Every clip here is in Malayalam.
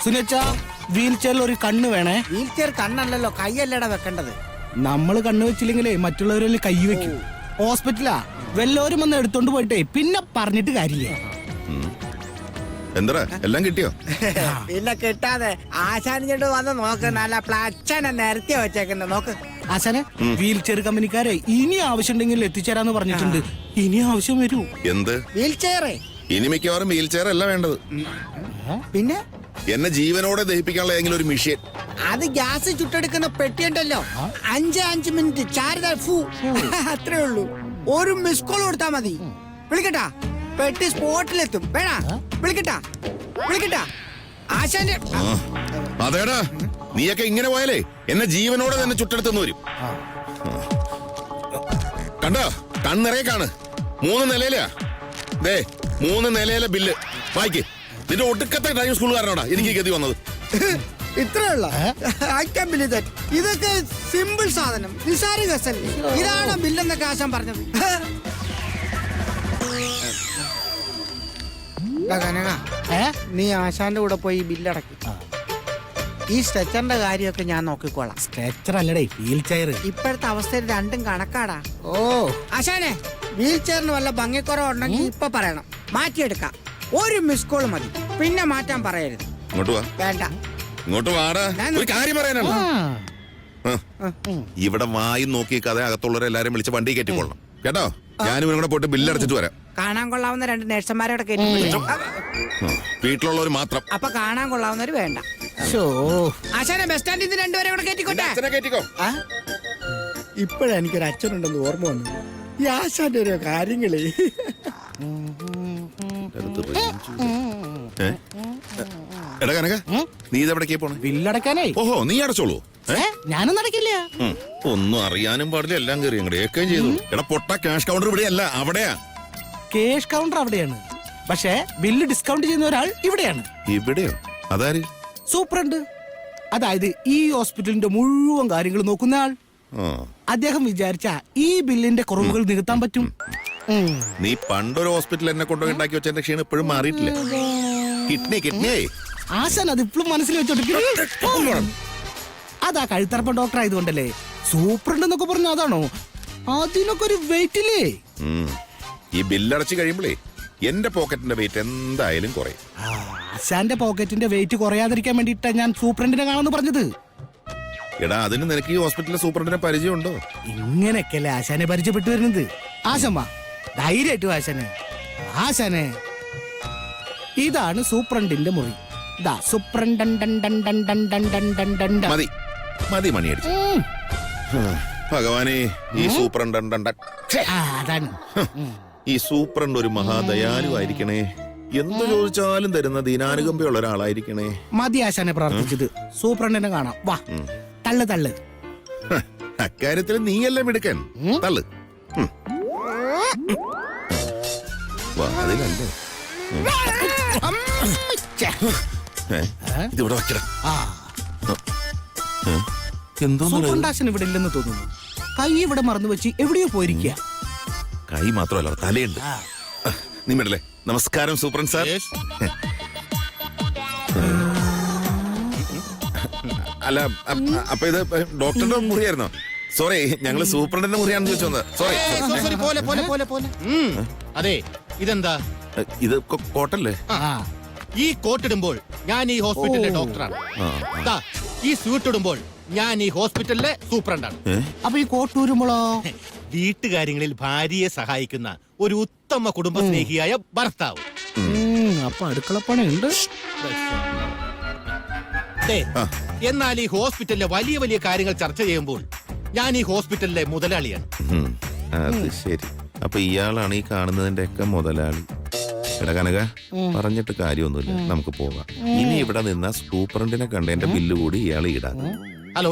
സുനച്ച വീൽ ചെയറിൽ ഒരു കണ്ണ് വേണേ. വീൽ ചെയർ കണ്ണല്ലല്ലോ, കൈയല്ലടാ വെക്കേണ്ടത്. നമ്മള് കണ്ണ് വെച്ചില്ലെങ്കിലേ മറ്റുള്ളവരിൽ കൈ വെക്കും. ഹോസ്പിറ്റലാ, വല്ലവരും വന്ന് എടുത്തോണ്ട് പോയിട്ടേ പിന്നെ പറഞ്ഞിട്ട് കാര്യമില്ല. എന്താ എല്ലാം കിട്ടിയോ? പിന്നെ കിട്ടാതെ ആശാനിഞ്ഞിട്ട് വന്ന് നോക്ക്, നല്ല പ്ലച്ചനെ നിരത്തി വെച്ചേക്കുന്ന നോക്ക്. ആശാനെ, വീൽ ചെയർ കമ്പനിക്കാരെ ഇനി ആവശ്യമുണ്ടെങ്കിൽ എത്തിച്ചേരാന്ന് പറഞ്ഞിട്ടുണ്ട്. ഇനി ആവശ്യം വരൂ. എന്ത് വീൽ ചെയറേ? ഇനി മിക്കവാറും വീൽ ചെയർ അല്ല വേണ്ടത്. പിന്നെ എന്നെ ജീവനോടെ ദഹിപ്പിക്കാനുള്ള ഏതെങ്കിലും ഒരു മിഷ്യൻ. അത് ഗ്യാസ് ചുട്ടെടുക്കുന്ന പെട്ടിയുണ്ടല്ലോ, 5 മിനിറ്റ് ചാർജ് അത്രേ ഉള്ളൂ. ഒരു മിസ് കോൾ കൊടുത്താ മതി. വിളിക്കട്ടാ, പെട്ടി സ്പോട്ടിലെത്തും. വേണ വിളിക്കട്ടാ ആശാന്റെ. അതേടാ, നീയൊക്കെ ഇങ്ങനെ പോയാലേ എന്നെ ജീവനോടെ തന്നെ ചുട്ടെടുത്തെന്ന് വരും. കണ്ടോ, കണ്ണിറയെ കാണ്. 3 നിലയിലാ. ദേ 3 നിലയിലെ ബില്ല് വായിക്ക്. നിന്റെ ഒടുക്കത്തെ ഡ്രൈവിംഗ് സ്കൂളുകാരനോടാ എനിക്ക് ഗതി വന്നത്. ഇത്രയുള്ള ഇതൊക്കെ സിമ്പിൾ സാധനം, നിസാര ഗസൽ. ഇതാണ് ബില്ലെന്നൊക്കെ ആശാൻ പറഞ്ഞത്. നീ ആശാന്റെ കൂടെ പോയി ബില്ലടക്കി. ഈ സ്ട്രെച്ചറിന്റെ കാര്യമൊക്കെ ഞാൻ നോക്കിക്കോളാം. സ്ട്രെച്ചർ അല്ലടേ, വീൽ ചെയർ. ഇപ്പോഴത്തെ അവസ്ഥയിൽ രണ്ടും കണക്കാടാ. ആശാനെ, വീൽ ചെയറിന് വല്ല ഭംഗിക്കുറവുണ്ടെങ്കിൽ ഇപ്പൊ പറയണം, മാറ്റിയെടുക്കാം. ഒരു മിസ് കോൾ മതി, പിന്നെ മാറ്റാൻ പറയരുത്. ഇങ്ങോട്ട് വാ. വേണ്ട, ഇങ്ങോട്ട് വാടാ, ഒരു കാര്യം പറയാനാണ്. ഇവിടെ വായി നോക്കി കഥ അകത്തുള്ളവരെല്ലാരും വിളിച്ച് വണ്ടി കയറ്റിക്കൊള്ളണം കേട്ടോ. ഞാനും ഇവരും കൂടെ പോയിട്ട് ബില്ലടച്ചിട്ട് വരാം. കാണാൻ കൊള്ളാവുന്ന 2 നേഴ്സുമാരോടെ കയറ്റി. വീട്ടിലുള്ളവർ മാത്രം. അപ്പൊ കാണാൻ കൊള്ളാവുന്നവര് വേണ്ട. ആശാനെ, ബസ് സ്റ്റാൻഡിൽ നിന്ന് 2 പേരെ കൂടെ കയറ്റിക്കോട്ടെ. ഇപ്പഴാ എനിക്കൊരു അച്ഛനുണ്ടെന്ന് ഓർമ്മ വന്നു. ഈ ആശാന്റെ ഓരോ കാര്യങ്ങള്. എടാ കനക, നീ ഇതെവിടേക്കാ പോണേ? ബില്ലടക്കാനേ. ഓഹോ, നീ അടച്ചോളൂ. ഞാനും നടക്കില്ല. ഒന്നും അറിയാനും പാടില്ല, എല്ലാം കയറി അങ്ങടേക്കും ചെയ്തു. എടാ പൊട്ട, ക്യാഷ് കൗണ്ടർ ഇവിടെയല്ല, അവിടെയാ. ക്യാഷ് കൗണ്ടർ അവിടെയാണ്, പക്ഷേ ബില്ല് ഡിസ്കൗണ്ട് ചെയ്യുന്ന ഒരാൾ ഇവിടെയാണ്. ഇവിടെയോ? അതാര്? സൂപ്രണ്ട്. അതായത് ഈ ഹോസ്പിറ്റലിന്റെ മുഴുവൻ കാര്യങ്ങൾ നോക്കുന്ന ആൾ. അദ്ദേഹം വിചാരിച്ച ഈ ബില്ലിന്റെ കുറവുകൾ നികത്താൻ പറ്റും. നീ പണ്ടൊരു ഹോസ്പിറ്റൽ എന്നെ കൊണ്ടുപോയി ഉണ്ടാക്കി വെച്ചതിന്റെ ക്ഷീണം ഇപ്പോഴും മാറിയിട്ടില്ല. കിഡ്നി ആശാൻ അതിപ്പോഴും മനസ്സിൽ വെച്ചോണ്ടിരിക്കും. അതാ കഴുത്തറപ്പൻ ഡോക്ടർ ആയതുകൊണ്ടല്ലേ. സൂപ്രണ്ട് എന്നൊക്കെ പറഞ്ഞ അതാണോ? അതിനൊക്കെ ഒരു വെയിറ്റില്ലേ? ഈ ബില്ലടച്ച് കഴിയുമ്പോഴേ എന്റെ പോക്കറ്റിന്റെ വെയിറ്റ് എന്തായാലും കുറയും. ആശാന്റെ പോക്കറ്റിന്റെ വെയിറ്റ് കുറയാതിരിക്കാൻ വേണ്ടിട്ടാ ഞാൻ സൂപ്രണ്ടിനെ കാണുന്നു പറഞ്ഞത്. എടാ, അതിന് നിനക്ക് ഈ ഹോസ്പിറ്റലിലെ സൂപ്രണ്ടിനെ പരിചയമുണ്ടോ? ഇങ്ങനെയൊക്കെയല്ലേ ആശാനെ പരിചയപ്പെട്ടു വരുന്നത്. ആശമ്മ ധൈര്യമായിട്ടു ആശാനെ. ഇതാണ് സൂപ്രണ്ടിന്റെ മുറി. മതി മണിയടിച്ചു. ഭഗവാനെ, ഈ സൂപ്രണ്ട് ഈ സൂപ്രണ്ട് ഒരു മഹാദയാലുവായിരിക്കണേ. എന്ത് ചോദിച്ചാലും തരുന്ന ദീനാനുകമ്പയുള്ള ഒരാളായിരിക്കണേ. മതി ആശാനെ പ്രാർത്ഥിച്ചത്. സൂപ്രണ്ടിനെ കാണാം. വാ, തള്ളു. അക്കാര്യത്തിൽ നീയല്ലേ മിടുക്കൻ. തള്ളു. അതിലല്ലേ ഇതിവിടെ വെക്കണം. സൂപ്രണ്ടാശൻ ഇവിടെ ഇല്ലെന്ന് തോന്നുന്നു. കൈ ഇവിടെ മറന്നു വെച്ച് എവിടെയോ പോയിരിക്കുക. കൈ മാത്രമല്ല, തലയുണ്ട്. നീ മിടല്ലേ. നമസ്കാരം സൂപ്രണ്ട് സാർ. അല്ല, അപ്പൊ ഇത് ഡോക്ടറുടെ മുറിയായിരുന്നോ? സോറി, ഞങ്ങള് സൂപ്രണ്ടിന്റെ മുറിയാണെന്ന് ചോദിച്ചത്. സോറി. അതെ, ഇതെന്താ? ഇത് കോട്ടല്ലേ? ഈ കോട്ടിടുമ്പോൾ ഞാൻ ഈ ഹോസ്പിറ്റലിലെ ഡോക്ടറാണ്. ഈ സ്യൂട്ട് ഇടുമ്പോൾ ഞാൻ ഈ ഹോസ്പിറ്റലിലെ സൂപ്രണ്ടാണ്. അപ്പൊ ഈ കോട്ടൂരുമ്പോളോ? വീട്ടുകാര്യങ്ങളിൽ ഭാര്യയെ സഹായിക്കുന്ന ഒരു ഉത്തമ കുടുംബ സ്നേഹിയായ ഭർത്താവ്. അപ്പൊ അടുക്കളപ്പണയുണ്ട്. എന്നാൽ ഈ ഹോസ്പിറ്റലിലെ വലിയ വലിയ കാര്യങ്ങൾ ചർച്ച ചെയ്യുമ്പോൾ ഞാൻ ഈ ഹോസ്പിറ്റലിലെ മുതലാളിയാണ്. അത് ശരി. അപ്പൊ ഇയാളാണ് ഈ കാണുന്നതിന്റെ ഒക്കെ മുതലാളി. എടാ കനക, പറഞ്ഞിട്ട് കാര്യമൊന്നുമില്ല, നമുക്ക് പോകാം. ഇനി ഇവിടെ നിന്ന സൂപ്രണ്ടിനെ കണ്ടതിന്റെ ബില്ല് കൂടി ഇയാൾ ഈടാ. ഹലോ,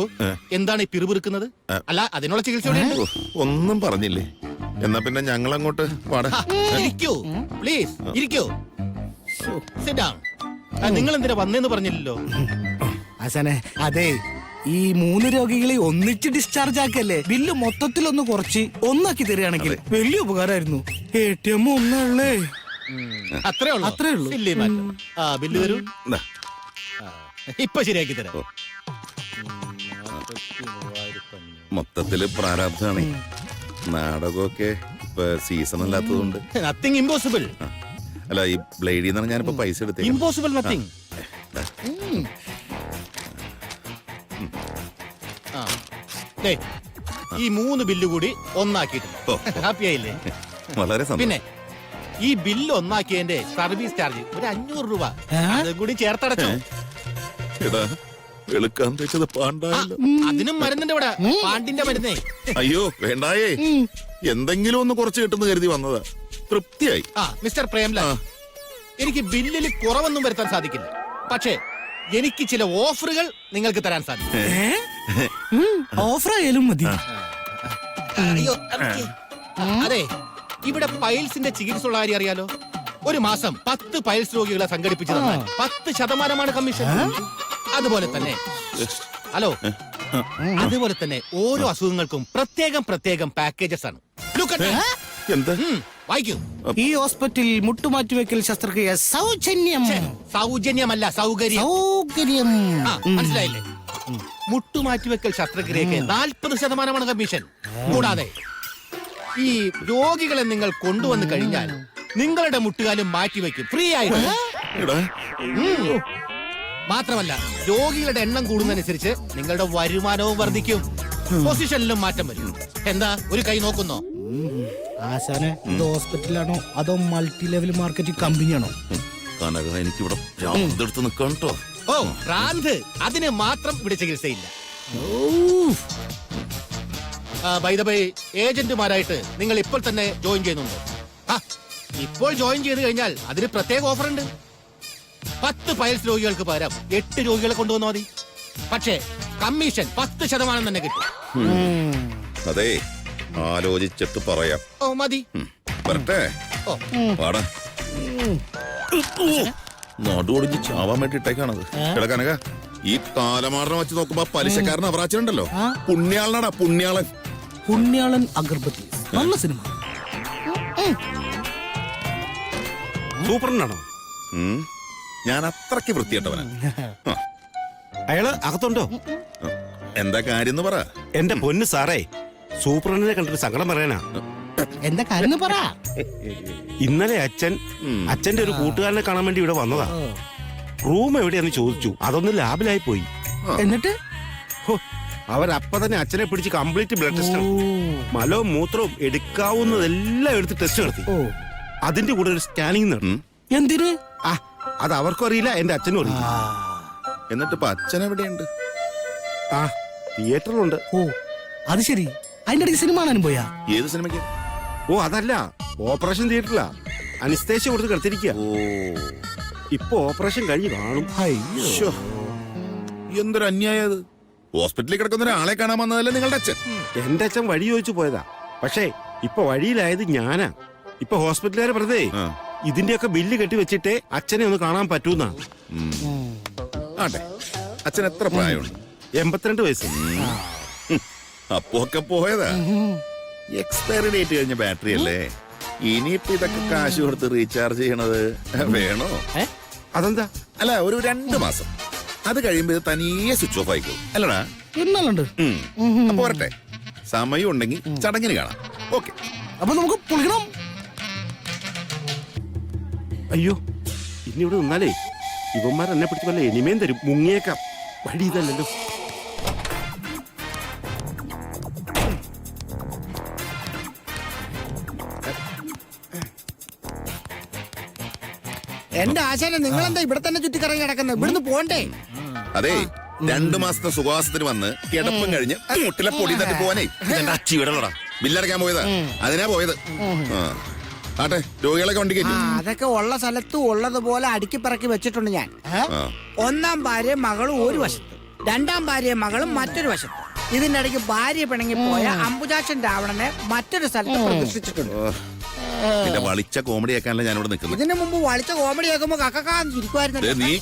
എന്താണ് ഈ പിറുപിറുക്കുന്നത്? അല്ല, അതിനുള്ള ചികിത്സ ഒന്നും പറഞ്ഞില്ലേ? എന്നാ പിന്നെ ഞങ്ങൾ അങ്ങോട്ട് ഇരിക്കൂ, പ്ലീസ് ഇരിക്കൂ. നിങ്ങൾ എന്തിനാ വന്നേന്ന് പറഞ്ഞില്ലല്ലോ. ആശാനെ, അതെ, ഈ 3 രോഗികളെ ഒന്നിച്ച് ഡിസ്ചാർജ് ആക്കല്ലേ. ബില്ല് മൊത്തത്തിൽ ഒന്ന് കുറച്ച് ഒന്നാക്കി തരികയാണെങ്കിൽ വലിയ ഉപകാരമായിരുന്നു. ATM ഒന്നല്ലേ? അത്രേ ഉള്ളൂ അത്രേ ഉള്ളൂ. ബില്ല് മാറ്റം. ആ ബില്ല് തരൂ. ഇതാ. ഇപ്പൊ ശരിയാക്കി തരാം. ഓ. മൊത്തത്തില് പ്രാരാബ്ധാണ്. നാടകമൊക്കെ ഇപ്പൊ സീസൺ അല്ലാത്തതുകൊണ്ട്. Nothing impossible. അല്ല ഈ ബ്ലേഡിൽ നിന്നാണ് ഞാനിപ്പോ പൈസ എടുത്തേ. Impossible nothing. ഈ 3 ബില്ല് കൂടി ഒന്നാക്കിയിട്ടുണ്ട്. ഹാപ്പി ആയില്ലേ? വളരെ സന്തോഷം. പിന്നെ ഈ ബില്ല് ഒന്നാക്കിയതിന്റെ സർവീസ് ചാർജ് ഒരു 500 രൂപ അതും കൂടി ചേർത്തടച്ചോ. എടാ വെളുക്കാൻ തേച്ചത് പാണ്ടായല്ലോ. അതിനും മരുന്നുണ്ട് ഇവിടെ, പാണ്ടിന്റെ മരുന്നേ. അയ്യോ വേണ്ടായേ, എന്തെങ്കിലും ഒന്ന് കുറച്ച് കിട്ടുന്ന കരുതി വന്നതാ. തൃപ്തിയായി. ആ മിസ്റ്റർ പ്രേംലാൽ, എനിക്ക് ബില്ലിൽ കുറവൊന്നും വരുത്താൻ സാധിക്കില്ല. പക്ഷേ എനിക്ക് ചില ഓഫറുകൾ നിങ്ങൾക്ക് തരാൻ സാധിക്കും. ഓഫർ ആയാലും മതി. അയ്യോ, അതെ, ഇവിടെ പൈൽസിന്റെ ചികിത്സ ഉള്ള കാര്യം അറിയാലോ. ഒരു മാസം 10 പൈൽസ് രോഗികളെ സംഘടിപ്പിച്ചു തന്നാൽ 10% കമ്മീഷൻ. അതുപോലെ തന്നെ ഹലോ, അതുപോലെ തന്നെ ഓരോ അസുഖങ്ങൾക്കും പ്രത്യേകം പാക്കേജസ് ആണ്. Look at that. എന്താ വായിക്കൂ. ഈ ഹോസ്പിറ്റലിൽ മുട്ടുമാറ്റിവെക്കൽ ശസ്ത്രക്രിയ സൗജന്യം. സൗജന്യമല്ല, സൗകര്യം. സൗകര്യം. ആ, മനസ്സിലായില്ലേ? മുട്ടുമാറ്റിവെക്കൽ ശസ്ത്രക്രിയക്ക് 40% കമ്മീഷൻ. കൂടാതെ ഈ രോഗികളെ നിങ്ങൾ കൊണ്ടുവന്ന് കഴിഞ്ഞാൽ നിങ്ങളുടെ മുട്ടുകാലും മാറ്റിവെക്കും ഫ്രീ ആയിട്ട്. എടാ മാത്രമല്ല രോഗികളുടെ എണ്ണം കൂടുന്നതനുസരിച്ച് നിങ്ങളുടെ വരുമാനവും വർദ്ധിക്കും. പൊസിഷനിലും മാറ്റം വരും. എന്താ ഒരു കൈ നോക്കുന്നോ? ആശാനെ, ഇത് ഹോസ്പിറ്റലാണോ അതോ മൾട്ടി ലെവൽ മാർക്കറ്റിംഗ് കമ്പനിയാണോ? കനക എനിക്കിവിടെ എടുത്ത് നിൽക്കണം കേട്ടോ. ഓ ഭ്രാന്ത്, അതിന് മാത്രം ഇവിടെ ചികിത്സയില്ല. ബൈ ദ ബൈ, ഏജന്റുമാരായിട്ട് നിങ്ങൾ ഇപ്പോൾ തന്നെ ജോയിൻ ചെയ്യുന്നുണ്ടോ? ഇപ്പോൾ ജോയിൻ ചെയ്ത് കഴിഞ്ഞാൽ അതിന് പ്രത്യേക ഓഫർ ഉണ്ട്. 10 പൈൽസ് രോഗികൾക്ക് പകരം 8 രോഗികളെ കൊണ്ടുവന്നാൽ മതി. പക്ഷേ കമ്മീഷൻ 10% തന്നെ കിട്ടും. അതെ, ആലോചിച്ചിട്ട് പറയാം. ഓ മതി. വരട്ടെ. ഓ പാടാ. നടുവൊടിഞ്ഞ് ചാവാൻ വേണ്ടി ഇട്ടേക്കാണത്. എടാ കനക, ഈ കാലമാടനെ വെച്ച് നോക്കുമ്പോ പലിശക്കാരൻ അവറാച്ചനുണ്ടല്ലോ, പുണ്യാളനാടാ, പുണ്യാളൻ. പുണ്യാളൻ അഗർബത്തി, നല്ല സിനിമ. സൂപ്പറിനാണോ? ഞാൻ അത്രയ്ക്ക് വൃത്തിയിട്ടവനാ. അയാള് അകത്തുണ്ടോ? എന്താ കാര്യം പറ. എന്റെ പൊന്ന് സാറേ, സൂപ്പറിനെ കണ്ടിട്ട് സങ്കടം പറയാനാ. എന്താ കാര്യം പറ. ഇന്നലെ അച്ഛന്റെ ഒരു കൂട്ടുകാരനെ കാണാൻ വേണ്ടി ഇവിടെ വന്നതാ. റൂം എവിടെയാന്ന് ചോദിച്ചു. അതൊന്ന് ലാബിലായി പോയി. എന്നിട്ട് അവരപ്പ തന്നെ അച്ഛനെ പിടിച്ച് കംപ്ലീറ്റ് ബ്ലഡ് ടെസ്റ്റ്, മലവും മൂത്രവും എടുക്കാവുന്നതെല്ലാം എടുത്ത് ടെസ്റ്റ് നടത്തി. അതിന്റെ കൂടെ ഒരു സ്കാനിങ് നടന്നു. എന്തിന്? അത് അവർക്കും അറിയില്ല, എന്റെ അച്ഛനും അറിയില്ല. എന്നിട്ട് ഇപ്പൊ അച്ഛൻ എവിടെയുണ്ട്? തിയേറ്ററിലുണ്ട്. ഓ അത് ശരി. അതിന്റെ ഇടയ്ക്ക് സിനിമ കാണാനും പോയാ? ഏത് സിനിമയ്ക്ക്? അതല്ല, ഓപ്പറേഷൻ തിയേറ്ററിലാ. അനിസ്തേഷ്യ കൊടുത്ത് കിടത്തിരിക്കുക. ഇപ്പൊ ഓപ്പറേഷൻ കഴിഞ്ഞ് കാണും. ശ്ശോ, എന്തൊരു അന്യായത്. ഹോസ്പിറ്റലിൽ കിടക്കുന്ന ഒരാളെ കാണാൻ വന്നതല്ലേ നിങ്ങളുടെ അച്ഛൻ? എന്റെ അച്ഛൻ വഴി ചോദിച്ചു പോയതാ. പക്ഷേ ഇപ്പൊ വഴിയിലായത് ഞാനാ. ഇപ്പൊ ഹോസ്പിറ്റലുകാരെ പറഞ്ഞേ ഇതിന്റെയൊക്കെ ബില്ല് കെട്ടി വെച്ചിട്ടേ അച്ഛനെ ഒന്ന് കാണാൻ പറ്റൂന്നാ. ആട്ടെ, അച്ഛൻ എത്ര പ്രായമുണ്ട്? 82 വയസ്സ്. അപ്പൊ ഒക്കെ പോയതാ. എക്സ്പയറി ഡേറ്റ് കഴിഞ്ഞ ബാറ്ററി അല്ലേ? ഇനിയിപ്പോ ഇതൊക്കെ കാശ് കൊടുത്ത് റീചാർജ് ചെയ്യണത് വേണോ? അതെന്താ? അല്ല, ഒരു 2 മാസം. അത് കഴിയുമ്പോ ഇത് തനിയെ സ്വിച്ച് ഓഫ് ആയിക്കോ. അല്ലടാ? എന്നാലുണ്ട്. അപ്പൊ വരട്ടെ, സമയം ഉണ്ടെങ്കിൽ ചടങ്ങിന് കാണാം. ഓക്കെ, അപ്പൊ നമുക്ക് പൊളിക്കണം. അയ്യോ, ഇനി ഇവിടെ നിന്നാലേ ഇവന്മാർ എന്നെ പിടിച്ച് വല്ല എനിമേം തരും. മുങ്ങിയേക്കാം. വഴി ഇതല്ലല്ലോ. എന്റെ ആശാനെ, നിങ്ങളെന്താ ഇവിടെ തന്നെ ചുറ്റിക്കറങ്ങി കിടക്കുന്നത്? ഇവിടുന്ന് പോണ്ടേ? അതെ, 2 മാസത്തെ സുഖവാസത്തിന് വന്ന് കിടപ്പും കഴിഞ്ഞ് മുട്ടിലെ പൊടി തട്ടി പോവാനേ അച്ചി വിടലടാ. ബില്ലടക്കാൻ പോയതാ, അതിനാ പോയത്. ആട്ടെ, രോഗികളൊക്കെ വണ്ടി കയറ്റി. അതൊക്കെ ഉള്ള സ്ഥലത്ത് ഉള്ളതുപോലെ അടുക്കി പറക്കി വെച്ചിട്ടുണ്ട് ഞാൻ. 1-ാം ഭാര്യ മകളും ഒരു വശത്ത്, 2-ാം ഭാര്യ മകളും മറ്റൊരു വശത്ത്. ഇതിന്റെ ഇടയ്ക്ക് ഭാര്യ പിണങ്ങി പോയ അംബുജാക്ഷൻ രാവണനെ മറ്റൊരു സ്ഥലത്ത് പ്രതിഷ്ഠിച്ചിട്ടുണ്ട്. പിന്നെ വളിച്ച കോമഡി ആക്കാനല്ല ഞാനിവിടെ നിൽക്കുന്നത്. ഇതിനു മുമ്പ് വളിച്ച കോമഡി കേൾക്കുമ്പോ കക്കാന്ന് ചിരിക്കുമായിരുന്നു. നീ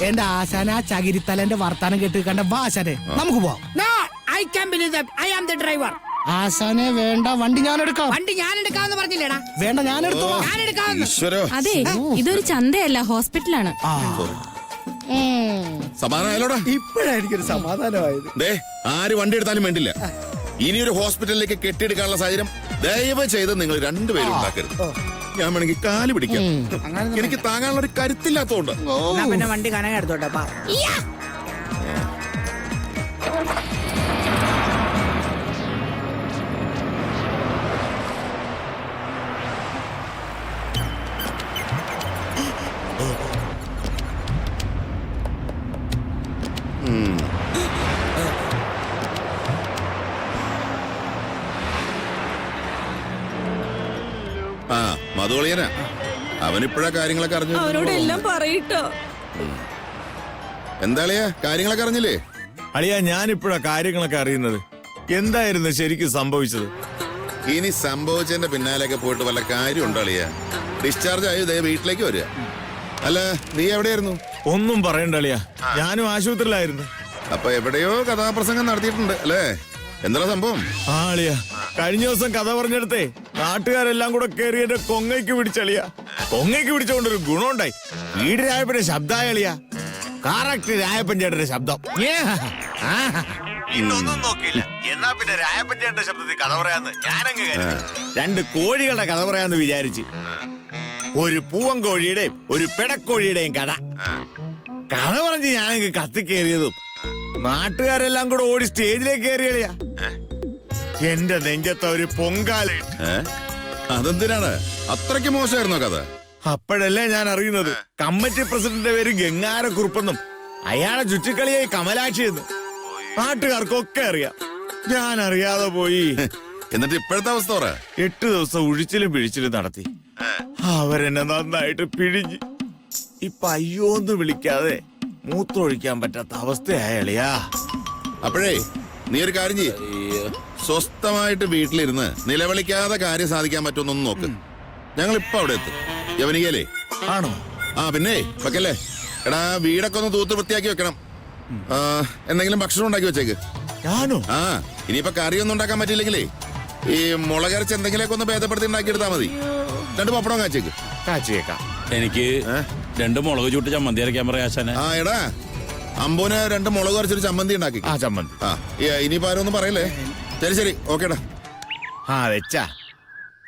എന്റെ ആശാന ആ ചകിരിത്തലന്റെ വർത്താനം കേട്ട് കണ്ട. വാ ആശാനെ, നമുക്ക് പോവാം. No, I can't believe that. I am the driver. ആശാനെ വേണ്ട, വണ്ടി ഞാൻ എടുക്കാം. വണ്ടി ഞാൻ എടുക്കാന്ന് പറഞ്ഞില്ലേടാ? വേണ്ട, ഞാൻ എടുത്തോളാം. ഞാൻ എടുക്കാന്ന്. ഈശ്വരോ, അതെ, ഇതൊരു ചന്തയല്ല, ഹോസ്പിറ്റലാണ്. സമാധാനമായാലോടാ. ഇപ്പോഴായിരിക്കും സമാധാനമായത്. ദേ, ആര് വണ്ടി എടുത്താലും വേണ്ടില്ല. ഇനിയൊരു ഹോസ്പിറ്റലിലേക്ക് കെട്ടിയെടുക്കാനുള്ള സാഹചര്യം ദയവ് ചെയ്ത് നിങ്ങൾ രണ്ടുപേരും ഉണ്ടാക്കരുത്. ഞാൻ വേണമെങ്കിൽ കാല് പിടിക്കാം. എനിക്ക് താങ്ങാനുള്ള ഒരു കരുത്തില്ലാത്തോണ്ട്. എന്നാ പിന്നെ വണ്ടി കനക എടുത്തോട്ടെ. ആ, മധുളിയനാ. അവനിപ്പോഴാ കാര്യങ്ങളൊക്കെ അറിഞ്ഞു. അവരോട് എല്ലാം പറയിട്ടോ. എന്താളിയാ, കാര്യങ്ങളൊക്കെ അറിഞ്ഞില്ലേ? അളിയാ, ഞാനിപ്പോഴാ കാര്യങ്ങളൊക്കെ അറിയുന്നത്. എന്തായിരുന്നു ശരിക്കും സംഭവിച്ചത്? ഇനി സംഭവിച്ചതിന്റെ പിന്നാലെയൊക്കെ പോയിട്ട് വല്ല കാര്യം ഉണ്ടോ അളിയാ? ഡിസ്ചാർജ് ആയി ദേ വീട്ടിലേക്ക് വരിക. അല്ല, നീ എവിടെയായിരുന്നു? ഒന്നും പറയണ്ട അളിയാ, ഞാനും ആശുപത്രിയിലായിരുന്നു. അപ്പൊ എവിടെയോ കഥാപ്രസംഗം നടത്തിയിട്ടുണ്ട് അല്ലേ? എന്താ സംഭവം? ആ അളിയാ, കഴിഞ്ഞ ദിവസം കഥ പറഞ്ഞെടുത്തേ നാട്ടുകാരെല്ലാം കൂടെ കയറി എന്റെ കൊങ്ങയ്ക്ക് പിടിച്ചളിയാ. കൊങ്ങയ്ക്ക് പിടിച്ചോണ്ടൊരു ഗുണമുണ്ടായി. വീട് രായപ്പന്റെ ശബ്ദമായ അളിയാ, കറക്റ്റ് രായപ്പൻ ചേട്ടന്റെ ശബ്ദം. ഇന്നൊന്നും നോക്കിയില്ല. എന്നാ പിന്നെ രായപ്പൻ ചേട്ടന്റെ ശബ്ദത്തിൽ കഥ പറയാന്ന് ഞാനങ്ങ് കരുതി. രണ്ട് കോഴികളുടെ കഥ പറയാന്ന് വിചാരിച്ച്. ഒരു പൂവൻ കോഴിയുടെയും ഒരു പിടക്കോഴിയുടെയും കഥ. കഥ പറഞ്ഞ് ഞാനങ്ങ് കത്തിക്കേറിയതും നാട്ടുകാരെല്ലാം കൂടെ ഓടി സ്റ്റേജിലേക്ക് കയറിയളിയാ. എന്റെ നെഞ്ചത്ത ഒരു പൊങ്കാല. അതെന്തിനാണ്? അത്രയ്ക്ക് മോശമായിരുന്നോ കഥ? അപ്പോഴല്ലേ ഞാൻ അറിയുന്നത് കമ്മിറ്റി പ്രസിഡന്റിന്റെ പേര് ഗംഗാരക്കുറുപ്പെന്നും അയാളെ ചുറ്റിക്കളിയായി കമലാക്ഷി എന്ന്. നാട്ടുകാർക്കൊക്കെ അറിയാം. ഞാൻ അറിയാതെ പോയി. എന്നിട്ട് ഇപ്പോഴത്തെ അവസ്ഥ പറ. 8 ദിവസം ഉഴിച്ചിലും പിഴിച്ചിലും നടത്തി. അവരെന്നെ നന്നായിട്ട് പിഴിഞ്ഞ്. ഇപ്പൊ അയ്യോന്ന് വിളിക്കാതെ മൂത്രമൊഴിക്കാൻ പറ്റാത്ത അവസ്ഥയായ അളിയാ. അപ്പോഴേ നീ ഒരു കാര്യം ചെയ്യ്. സ്വസ്ഥമായിട്ട് വീട്ടിലിരുന്ന് നിലവിളിക്കാതെ കാര്യം സാധിക്കാൻ പറ്റുമെന്നൊന്ന് നോക്ക്. ഞങ്ങൾ ഇപ്പൊ അവിടെ എത്തും. യവനികയിലേ. ആണോ? ആ പിന്നെ വെക്കല്ലേ. എടാ, വീടൊക്കെ ഒന്ന് തൂത്ത് വൃത്തിയാക്കി വെക്കണം. എന്തെങ്കിലും ഭക്ഷണം ഉണ്ടാക്കി വെച്ചേക്ക്. ഞാനോ? ആ, ഇനിയിപ്പൊ കറിയൊന്നും ഉണ്ടാക്കാൻ പറ്റില്ലെങ്കിലേ ഈ മുളകരച്ച് എന്തെങ്കിലുമൊക്കെ ഒന്ന് ഭേദപ്പെടുത്തി ഉണ്ടാക്കിയെടുത്താൽ മതി. 2 പപ്പടം കാച്ചേക്ക്. കാച്ചിയേക്കാം. എനിക്ക് 2 മുളക് ചൂട്ട് ചമ്മന്തി അരയ്ക്കാൻ പറയാ ആശാനെ. ആ എടാ, അമ്പൂന് 2 മുളക് കുറച്ചൊരു ചമ്മന്തി ഉണ്ടാക്കി. ആ ചമ്മന്തി. ആ, ഇനിയിപ്പോ ആരും ഒന്നും പറയല്ലേ. ശരി ശരി, ഓക്കേടാ. ആ വെച്ചാ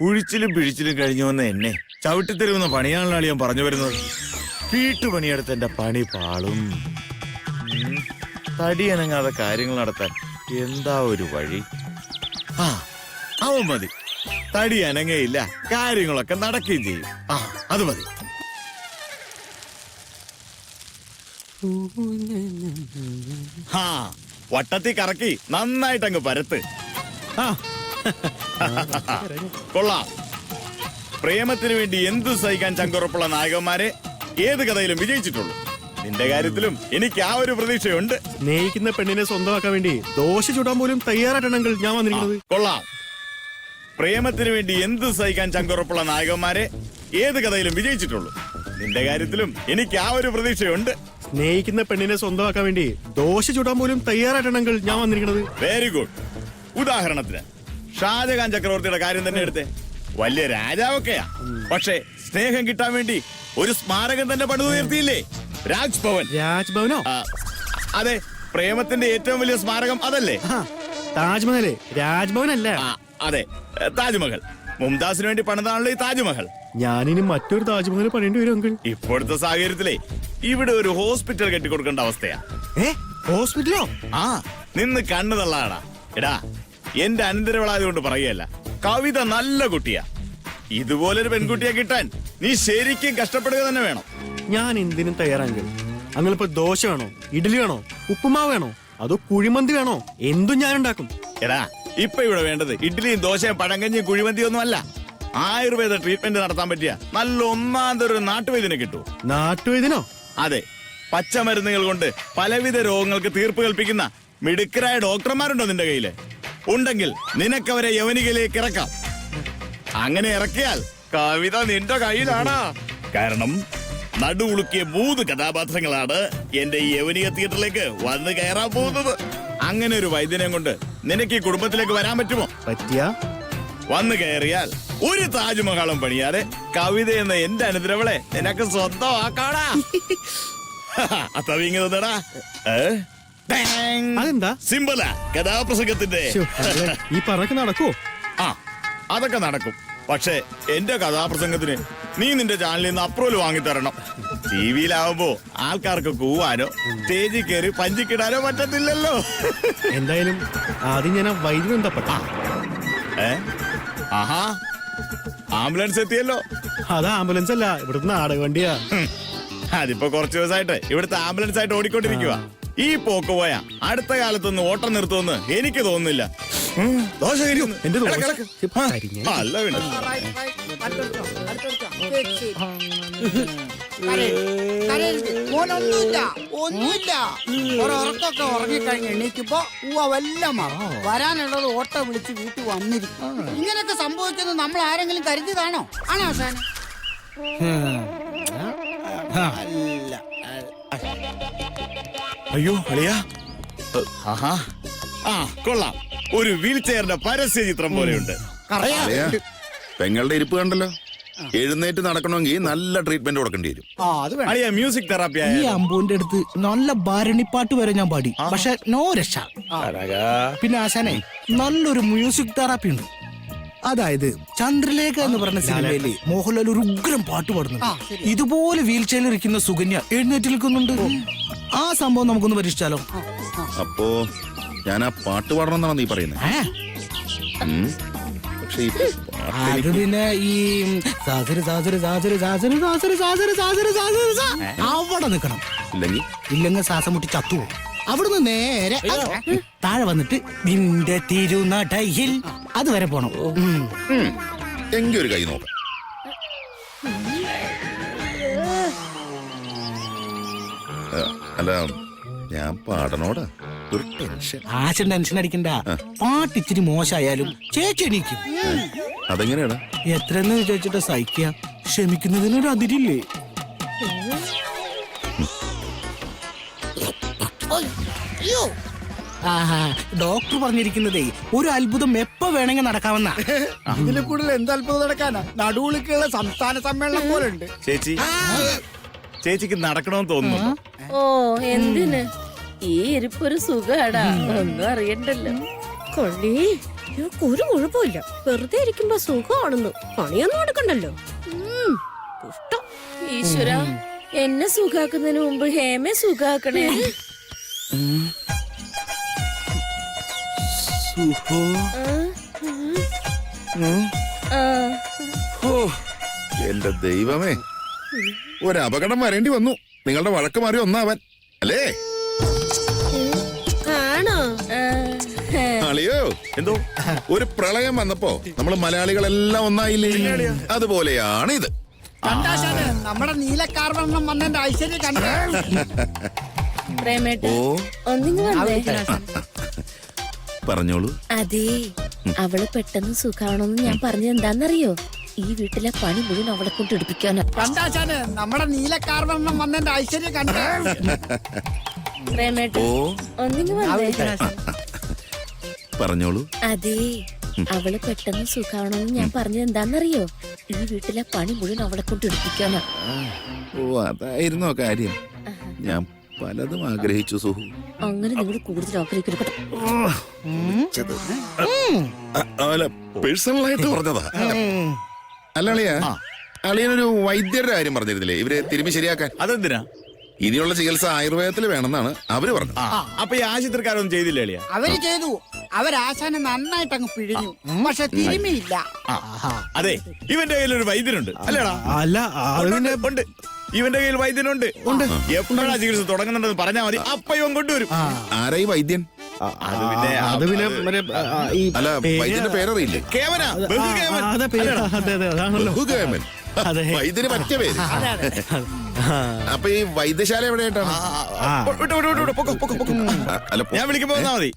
ഉഴിച്ചിലും പിഴിച്ചിലും കഴിഞ്ഞു വന്ന എന്നെ ചവിട്ടിത്തരുമെന്ന പണിയാണല്ലോ അളിയാൻ പറഞ്ഞു വരുന്നത്. വീട്ടുപണിയെടുത്ത് എന്റെ പണി പാളും. തടിയനങ്ങാതെ കാര്യങ്ങൾ നടത്താൻ എന്താ ഒരു വഴി? ആ, അവൻ മതി. തടി അനങ്ങയില്ല, കാര്യങ്ങളൊക്കെ നടക്കുകയും ചെയ്യും. ആ, അത് മതി. ആ, വട്ടത്തി കറക്കി നന്നായിട്ടങ്ങ് പരത്ത്. ആ, കൊള്ളാം. പ്രേമത്തിന് വേണ്ടി എന്ത് സഹിക്കാൻ ചങ്കുറപ്പുള്ള നായകന്മാരെ ഏത് കഥയിലും വിജയിച്ചിട്ടുള്ളൂ. നിന്റെ കാര്യത്തിലും എനിക്ക് ആ ഒരു പ്രതീക്ഷയുണ്ട്. സ്നേഹിക്കുന്ന പെണ്ണിനെ സ്വന്തമാക്കാൻ വേണ്ടി ദോശ ചുടാൻ പോലും തയ്യാറായിട്ടാണെങ്കിൽ ഞാൻ വന്നിരിക്കുന്നത്. കൊള്ളാം. പ്രേമത്തിന് വേണ്ടി എന്ത് സഹിക്കാൻ ചങ്കുറപ്പുള്ള നായകന്മാരെ ഏത് കഥയിലും വിജയിച്ചിട്ടുള്ളൂ. നിന്റെ കാര്യത്തിലും എനിക്ക് ആ ഒരു പ്രതീക്ഷയുണ്ട്. സ്നേഹിക്കുന്ന പെണ്ണിനെ സ്വന്തമാക്കാൻ വേണ്ടി ദോശ ചുടാൻ പോലും തയ്യാറായിട്ടാണെങ്കിൽ ഞാൻ വന്നിരിക്കുന്നത്. Very good. ഉദാഹരണത്തിന് ഷാജഹാൻ ചക്രവർത്തിയുടെ കാര്യം തന്നെ എടുത്തേ. വലിയ രാജാവൊക്കെയാ, പക്ഷേ സ്നേഹം കിട്ടാൻ വേണ്ടി ഒരു സ്മാരകം തന്നെ പണിതുയർത്തിയില്ലേ? രാജ്ഭവൻ. രാജ്ഭവനോ? അതെ, പ്രേമത്തിന്റെ ഏറ്റവും വലിയ സ്മാരകം അതല്ലേ? താജ്മഹല് രാജ്ഭവനല്ല. അതെ, താജ്മഹൽ. മുംതാസിന് വേണ്ടി പണിതാണല്ലോ ഈ താജ്മഹൽ. ഞാനിനി മറ്റൊരു താജ്മഹൽ പണിയേണ്ടി വരും അങ്കിൾ. ഇപ്പോഴത്തെ സാഹചര്യത്തിലെ ഇവിടെ ഒരു ഹോസ്പിറ്റൽ കെട്ടിക്കൊടുക്കേണ്ട അവസ്ഥയാ. ഹോസ്പിറ്റലോ? ആ, നിന്ന് കണ്ണു തള്ളാടാ. എടാ, എന്റെ അനന്തരവളായതുകൊണ്ട് പറയല്ല, കവിത നല്ല കുട്ടിയാ. ഇതുപോലൊരു പെൺകുട്ടിയെ കിട്ടാൻ നീ ശരിക്കും കഷ്ടപ്പെടുക തന്നെ വേണം. ഞാൻ എന്തിനും തയ്യാറാങ്കിൽ. അങ്ങളിപ്പോ ദോശ വേണോ, ഇഡ്ഡലി വേണോ, ഉപ്പുമാവ് വേണോ, അതോ കുഴിമന്തി വേണോ, എന്തും ഞാൻ ഉണ്ടാക്കും. എടാ, ഇപ്പൊ ഇവിടെ വേണ്ടത് ഇഡ്ഡലിയും ദോശയും പഴങ്കഞ്ഞിയും കുഴിമന്തിയും ഒന്നും അല്ല. ആയുർവേദ ട്രീറ്റ്മെന്റ് നടത്താൻ പറ്റിയ നല്ല ഒന്നാന്തരം നാട്ടുവൈദ്യനെ കിട്ടൂ. നാട്ടുവൈദ്യനോ? അതെ, പച്ചമരുന്നുകൾ കൊണ്ട് പലവിധ രോഗങ്ങൾക്ക് തീർപ്പ് കൽപ്പിക്കുന്ന മിടുക്കരായ ഡോക്ടർമാരുണ്ടോ നിന്റെ കയ്യില്? ഉണ്ടെങ്കിൽ നിനക്കവരെ യവനികയിലേക്ക് ഇറക്കാം. അങ്ങനെ ഇറക്കിയാൽ കവിത നിന്റെ കയ്യിലാണാ. കാരണം നടുവുളുക്കിയ 3 കഥാപാത്രങ്ങളാണ് എന്റെ ഈ യവനിക തിയേറ്ററിലേക്ക് വന്ന് കയറാൻ പോകുന്നത്. അങ്ങനെ ഒരു വൈദ്യനെ കൊണ്ട് നിനക്ക് ഈ കുടുംബത്തിലേക്ക് വരാൻ പറ്റുമോ? പറ്റിയ വന്നു കയറിയാൽ ഒരു താജ്മഹലും പണിയാതെ കവിത എന്ന എന്റെ അനുദ്രവളെ നിനക്ക് സ്വന്തമാക്കാടാ. അത്തവിങ്ങ തന്നടാ. അതെന്താ? സിമ്പിളാ കഥാപ്രസംഗത്തിന്റെ. ഈ പറക്ക് നടക്കോ? ആ അതൊക്കെ നടക്കും. പക്ഷേ എന്റെ കഥാപ്രസംഗത്തിന് നീ നിന്റെ ചാനലിൽ നിന്ന് അപ്രൂവൽ വാങ്ങിത്തരണം. ടിവിയിലാവുമ്പോ ആൾക്കാർക്ക് കൂവാനോ സ്റ്റേജിൽ കയറി പഞ്ചിക്കിടാനോ പറ്റത്തില്ലല്ലോ. എന്തായാലും ആദ്യം ഞാൻ വൈദ്യുതി ബന്ധപ്പെട്ട. ആഹാ ആംബുലൻസ് എത്തിയല്ലോ. അത് ആംബുലൻസ് അല്ല, ഇവിടുത്തെ നാടക വണ്ടിയാ. അതിപ്പോ കുറച്ചു ദിവസമായിട്ട് ഇവിടുത്തെ ആംബുലൻസ് ആയിട്ട് ഓടിക്കൊണ്ടിരിക്കുക. ഈ പോക്ക് പോയാ അടുത്ത കാലത്തൊന്നും ഓട്ടം നിർത്തുമെന്ന് എനിക്ക് തോന്നുന്നില്ല. ദോശ കരിയുന്നു. എന്റെ ദോശ കിടക്ക്, കിടക്ക്. കരിഞ്ഞ. അല്ല പിന്നെ മോനൊന്നുമില്ല, ഒന്നുമില്ല. ഒരൊറക്കൊക്കെ ഉറങ്ങിക്കഴിഞ്ഞ് എണീക്കുമ്പോ വല്ല വരാനുള്ളത് ഓട്ടോ വിളിച്ച് വീട്ടിൽ വന്നിരിക്കും. ഇങ്ങനെയൊക്കെ സംഭവിക്കുന്നത് നമ്മൾ ആരെങ്കിലും കരുതിയതാണോ? ആണോ അവസാനം? അല്ല. അയ്യോ അളിയാ. ആഹാ ആ കൊള്ളാം. ഒരു വീൽ ചെയറിന്റെ പരസ്യ ചിത്രം പോലെയുണ്ട്. അളിയാ, പെങ്ങളുടെ ഇരിപ്പ് കണ്ടല്ലോ. എഴുന്നേറ്റ് നടക്കണമെങ്കിൽ നല്ല ട്രീറ്റ്മെന്റ് കൊടുക്കേണ്ടി വരും. അത് വേണം. അളിയ മ്യൂസിക് തെറാപ്പി ഈ അമ്പുവിന്റെ അടുത്ത് നല്ല ഭരണിപ്പാട്ട് വരെ ഞാൻ പാടി, പക്ഷെ നോ രക്ഷ. പിന്നെ ആശാനെ നല്ലൊരു മ്യൂസിക് തെറാപ്പി ഉണ്ട്. അതായത് ചന്ദ്രലേഖ എന്ന് പറഞ്ഞ സിനിമയില് മോഹൻലാൽ ഒരു ഉഗ്രം പാട്ട് പാടുന്നുണ്ട്. ഇതുപോലെ വീൽ ചെയറിൽ ഇരിക്കുന്ന സുകന്യ എഴുന്നേറ്റ് നിൽക്കുന്നുണ്ട്. ആ സംഭവം നമുക്കൊന്ന് പരീക്ഷിച്ചാലോ? അപ്പോ ഞാൻ ആ പാട്ട് പാടണം എന്നാണ് നീ പറയുന്നത്. പക്ഷെ ഈ പാട്ട് അത് പിന്നെ ഈ സാസര് സാസര് സാസര് സാസര് സാസര് സാസര് സാസര് സാസര് സാ അവിടെ നിൽക്കണം. ഇല്ലെങ്കിൽ ശ്വാസം മുട്ടി ചത്തുപോകും. അവിടുന്ന് നേരെ താഴെ വന്നിട്ട് നിന്റെ തിരുനടയിൽ അതുവരെ പോണം. എങ്കിൽ ഒരു കൈ നോക്കാം. അല്ല ഞാൻ പാടണോടാ, ഒരു ടെൻഷൻ. ആശൻ ടെൻഷൻ അടിക്കണ്ട. പാട്ട് ഇച്ചിരി മോശമായാലും ചേച്ചി എണീക്കും. അതെങ്ങനെയാടാ? എത്രയെന്ന് വിചാരിച്ചിട്ട് സഹിക്കുക? ക്ഷമിക്കുന്നതിനൊരു അതിരില്ലേ? ആഹാ, ഡോക്ടർ പറഞ്ഞിരിക്കുന്നതേ ഒരു അത്ഭുതം എപ്പോ വേണമെങ്കിൽ നടക്കാമെന്നാ. ഇതിൽ കൂടുതൽ എന്ത് അത്ഭുതം നടക്കാനാ? നടുവുളിക്കുള്ള സംസ്ഥാന സമ്മേളനം പോലെ ഉണ്ട്. ചേച്ചി ചേച്ചിക്ക് നടക്കണമെന്ന് തോന്നുന്നു. ഓ എന്തിന് ഈ ഇരിപ്പൊരു സുഖാടാ, ഒന്നും അറിയണ്ടല്ലോ. കൊള്ളി ഒരു കുഴപ്പമില്ല, വെറുതെ ഇരിക്കുമ്പോ സുഖമാണെന്ന്. പണിയൊന്നും എടുക്കണ്ടല്ലോ. പുഷ്ടം. ഈശ്വര, എന്നെ സുഖാക്കുന്നതിന് മുമ്പ് ഹേമെ സുഖാക്കണേ. എന്റെ ദൈവമേ, ഒരു അപകടം വരേണ്ടി വന്നു. നിങ്ങളുടെ വഴക്ക് മാറി ഒന്നാവാൻ അല്ലേ? ആണോ? അളിയോ, എന്തോ ഒരു പ്രളയം വന്നപ്പോ നമ്മൾ മലയാളികളെല്ലാം ഒന്നായില്ലേ? അതുപോലെയാണ് ഇത്. കണ്ടാശാന് നമ്മുടെ നീലക്കാർവണ്ണം വന്നതിന്റെ ഐശ്വര്യം കണ്ട. പ്രേമേട്ട ഓ ഒന്നിങ്ങ് വന്നേ. പറഞ്ഞോളൂ. അതെ, അവള് പെട്ടെന്ന് സുഖാണോന്ന് ഞാൻ പറഞ്ഞത് എന്താന്നറിയോ? ഈ വീട്ടിലെ പണി മുഴുവൻ അവളെ കൊണ്ട് എടുപ്പിക്കാനാ. കണ്ടാശാന് നമ്മുടെ നീലക്കാർവണ്ണം വന്നതിന്റെ ഐശ്വര്യം കണ്ട. പ്രേമേട്ട ഓ ഒന്നിങ്ങ് വന്നേ. പറഞ്ഞോളൂ. അതെ, അവള് പെട്ടെന്ന് സുഖാണോന്ന് ഞാൻ പറഞ്ഞത് എന്താന്നറിയോ? ഈ വീട്ടിലെ പണി മുഴുവൻ അവളെ കൊണ്ട് എടുപ്പിക്കാനാ. ഓ അതായിരുന്നോ കാര്യം? ഞാൻ പലതും ആഗ്രഹിച്ചു സുഹു. അങ്ങനെ നിങ്ങൾ കൂടുതൽ ആഗ്രഹിക്കരുത്. അല്ല, പേഴ്സണലായിട്ട് പറഞ്ഞതാ. അല്ല അളിയ, അളിയനൊരു വൈദ്യരുടെ കാര്യം പറഞ്ഞിരുന്നില്ലേ ഇവരെ തിരുമ്പി ശരിയാക്കാൻ? അതെന്തിനാ? ഇനിയുള്ള ചികിത്സ ആയുർവേദത്തിൽ വേണമെന്നാണ് അവര് പറഞ്ഞത്. അപ്പൊ ഈ ആശുപത്രിക്കാരൊന്നും ചെയ്തില്ല അളിയാ? അവര് ചെയ്തു. അവരാശാനെ നന്നായിട്ട് അങ്ങ് പിഴിഞ്ഞു, പക്ഷെ തിരുമിയില്ല. അതെ, ഇവന്റെ കയ്യിൽ ഒരു വൈദ്യനുണ്ട് അല്ലേടാ? അല്ല ഉണ്ട്, ഉണ്ട്. ഇവന്റെ കയ്യിൽ വൈദ്യനുണ്ട്. എപ്പോഴാ ചികിത്സ തുടങ്ങുന്നുണ്ടെന്ന് പറഞ്ഞാൽ മതി, അപ്പൊ ഇവൻ കൊണ്ടുവരും. ആരായി വൈദ്യൻ? അത് പിന്നെ അല്ല, വൈദ്യന്റെ പേരറിയില്ലേ? കേമന, ബഹുകേമൻ. അതാണല്ലോ. ബഹുകേമൻ. വൈദ്യന് പറ്റിയ പേര്. അപ്പൊ ഈ വൈദ്യശാല എവിടെയായിട്ടാണ്? വിട്ടു, വിട്ടു, വിട്ടു, വിട്ടു. പൊക്കോ, പൊക്കോ, പൊക്കോ. അല്ല, ഞാൻ വിളിക്കുമ്പോ വന്നാ മതി.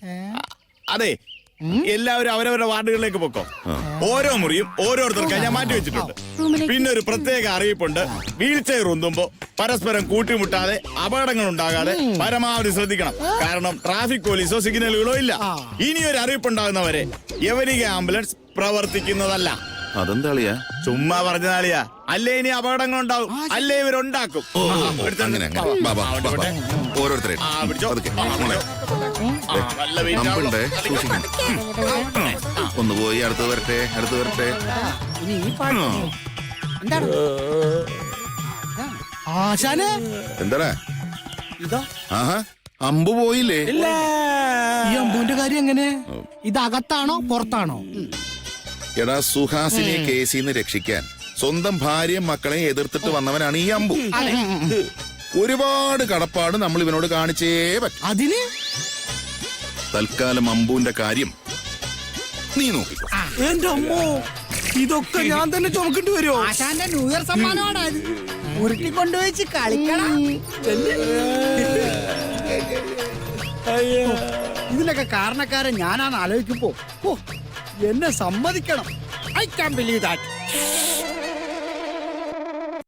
അതെ, എല്ലാവരും അവരവരുടെ വാർഡുകളിലേക്ക് പൊക്കോ. ഓരോ മുറിയും ഓരോരുത്തർക്കായി ഞാൻ മാറ്റി വെച്ചിട്ടുണ്ട്. പിന്നെ ഒരു പ്രത്യേക അറിയിപ്പുണ്ട്. വീൽ ചെയർ ഉന്തുമ്പോ പരസ്പരം കൂട്ടിമുട്ടാതെ അപകടങ്ങൾ ഉണ്ടാകാതെ പരമാവധി ശ്രദ്ധിക്കണം. കാരണം ട്രാഫിക് പോലീസോ സിഗ്നലുകളോ ഇല്ല. ഇനിയൊരു അറിയിപ്പുണ്ടാകുന്നവരെ യവനിക ആംബുലൻസ് പ്രവർത്തിക്കുന്നതല്ല. അതെന്താളിയാ? ചുമ്മാ പറഞ്ഞാളിയാ. അല്ലേ ഇനി അപകടങ്ങൾ ഉണ്ടാവും, അല്ലേ ഇവരുണ്ടാക്കും. അങ്ങനെ ഓരോരുത്തരെ അമ്പുണ്ടേ, സൂക്ഷിക്കണം. ഒന്ന് പോയി അടുത്ത് വരട്ടെ, അടുത്ത് വരട്ടെ. ഇനി ഈ പാട്ട് എന്താണ് ആശാനെ എന്താടാ? ഇതോ? ആഹാ, അമ്പ് പോയില്ലേ? ഈ അമ്പുവിന്റെ കാര്യം എങ്ങനെ? ഇത് അകത്താണോ പുറത്താണോ? എടാ, സുഹാസിനെ കേസിന്ന് രക്ഷിക്കാൻ സ്വന്തം ഭാര്യയും മക്കളെയും എതിർത്തിട്ട് വന്നവനാണ് ഈ അമ്പു. ഒരുപാട് കടപ്പാട് നമ്മൾ ഇവനോട് കാണിച്ചേ പറ്റും. അതിന് തൽക്കാലം അമ്പുവിന്റെ കാര്യം നീ നോക്കിക്കോ. എന്റെ അമ്മോ, ഇതൊക്കെ ഞാൻ തന്നെ ചുമക്കേണ്ടി വരുമോ? ആശാന്റെ ന്യൂ ഇയർ സമ്മാനമാണ് ഇത്. ഉരുട്ടിക്കൊണ്ടുവച്ച് കളിക്കണം. ഇതിനൊക്കെ കാരണക്കാരൻ ഞാനാണ് ആലോചിക്കുമ്പോ എന്നെ സമ്മതിക്കണം. I can believe that.